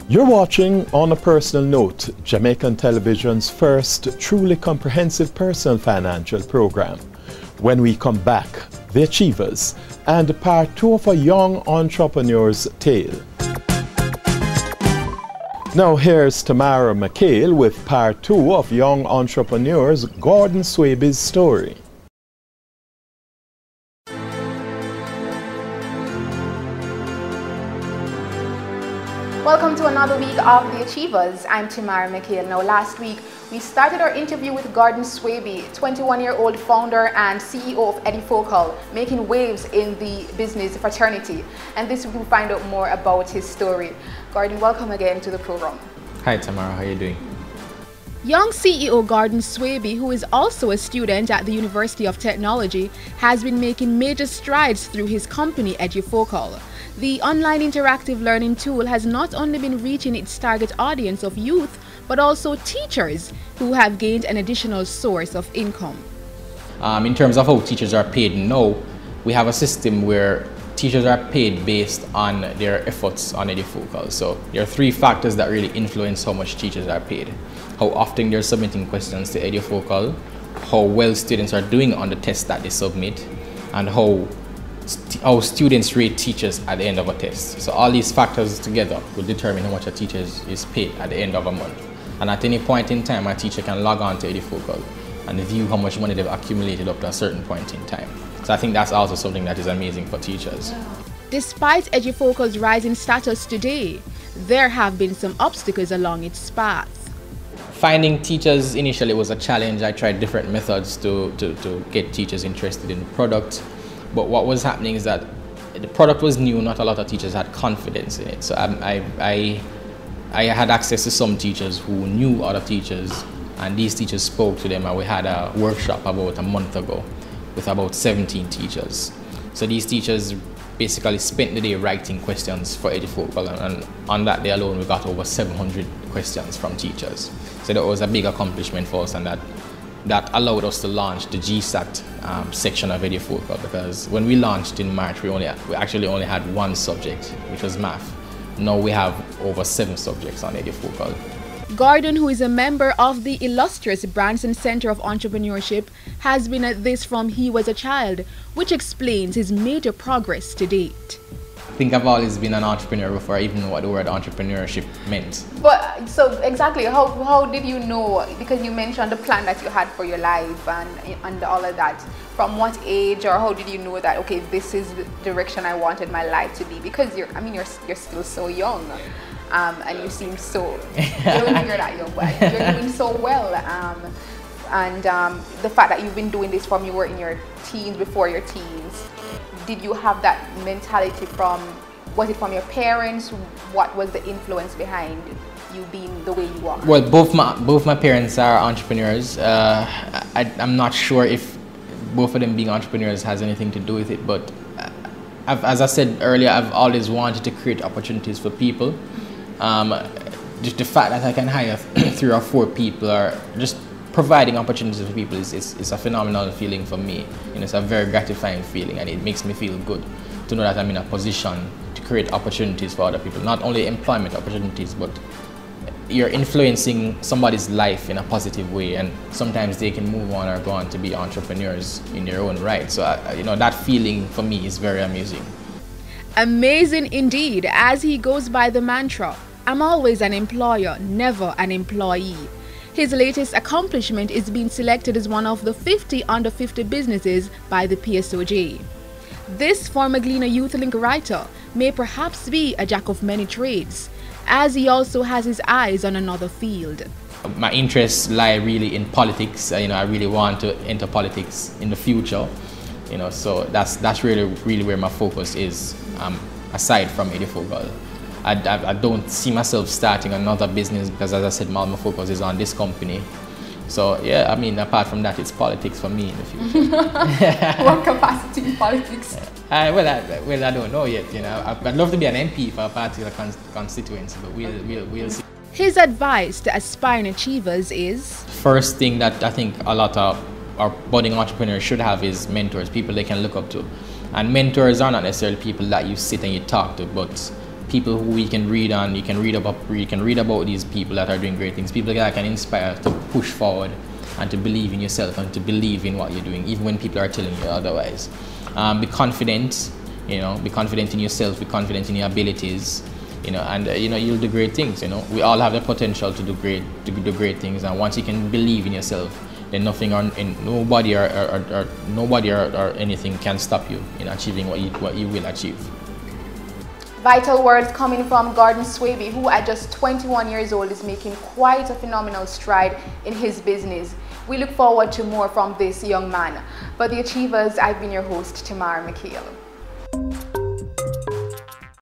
You're watching On a Personal Note, Jamaican Television's first truly comprehensive personal financial program. When we come back, the Achievers and part 2 of a young entrepreneur's tale. Now here's Tamara McHale with part 2 of young entrepreneurs Gordon Swaby's story. Welcome to another week of The Achievers. I'm Tamara McHale. Now last week we started our interview with Gordon Swaby, 21-year-old founder and CEO of Edifocal, making waves in the business fraternity. And this week we'll find out more about his story. Gordon, welcome again to the program. Hi Tamara, how are you doing? Young CEO Gordon Swaby, who is also a student at the University of Technology, has been making major strides through his company Edifocal. The online interactive learning tool has not only been reaching its target audience of youth, but also teachers who have gained an additional source of income. In terms of how teachers are paid now, we have a system where teachers are paid based on their efforts on Edifocal. So there are 3 factors that really influence how much teachers are paid. How often they're submitting questions to Edifocal, how well students are doing on the tests that they submit, and how students rate teachers at the end of a test. So all these factors together will determine how much a teacher is paid at the end of a month. And at any point in time, a teacher can log on to Edifocal and view how much money they've accumulated up to a certain point in time. So I think that's also something that is amazing for teachers. Despite Edifocal's rising status today, there have been some obstacles along its path. Finding teachers initially was a challenge. I tried different methods to get teachers interested in the product. But what was happening is that the product was new, not a lot of teachers had confidence in it. So I had access to some teachers who knew other teachers, and these teachers spoke to them, and we had a workshop about a month ago with about 17 teachers. So these teachers basically spent the day writing questions for Edifocal, and on that day alone we got over 700 questions from teachers. So that was a big accomplishment for us, and that allowed us to launch the GSAT section of Edifocal, because when we launched in March, we actually only had 1 subject, which was math. Now we have over 7 subjects on Edifocal. Gordon, who is a member of the illustrious Branson Center of Entrepreneurship, has been at this from he was a child, which explains his major progress to date. I think I've always been an entrepreneur before I even knew what the word entrepreneurship meant. But so exactly, how did you know? Because you mentioned the plan that you had for your life and all of that. From what age, or how did you know that, okay, this is the direction I wanted my life to be? Because you're still so young, and you seem so, I don't think you're that young, but you're doing so well. And the fact that you've been doing this from you were in your teens, before your teens, did you have that mentality was it from your parents? What was the influence behind you being the way you are? Well, both my parents are entrepreneurs. I'm not sure if both of them being entrepreneurs has anything to do with it, but as I said earlier, I've always wanted to create opportunities for people. Just the fact that I can hire 3 or 4 people, or just providing opportunities for people is a phenomenal feeling for me. It's a very gratifying feeling, and it makes me feel good to know that I'm in a position to create opportunities for other people. Not only employment opportunities, but you're influencing somebody's life in a positive way, and sometimes they can move on or go on to be entrepreneurs in their own right. So that feeling for me is very amusing. Amazing indeed, as he goes by the mantra, I'm always an employer, never an employee. His latest accomplishment is being selected as one of the 50 under 50 businesses by the PSOJ. This former Gleaner YouthLink writer may perhaps be a jack of many trades, as he also has his eyes on another field. My interests lie really in politics. I really want to enter politics in the future. So that's really where my focus is, aside from Edifocal. I don't see myself starting another business, because as I said, my focus is on this company. So yeah, apart from that, it's politics for me in the future. What capacity in politics? Well, I don't know yet. I'd love to be an MP for a particular constituency, but we'll see. His advice to aspiring achievers is? First thing that I think a lot of our budding entrepreneurs should have is mentors, people they can look up to. And mentors are not necessarily people that you sit and you talk to, but people who we can read on. You can read about these people that are doing great things, people that can inspire to push forward and to believe in yourself and to believe in what you're doing, even when people are telling you otherwise. Be confident, be confident in yourself, be confident in your abilities, and you'll do great things. We all have the potential to do great things, and once you can believe in yourself, then nothing nobody or anything can stop you in achieving what you will achieve. Vital words coming from Gordon Swaby, who at just 21 years old is making quite a phenomenal stride in his business. We look forward to more from this young man. For The Achievers, I've been your host, Tamara McHale.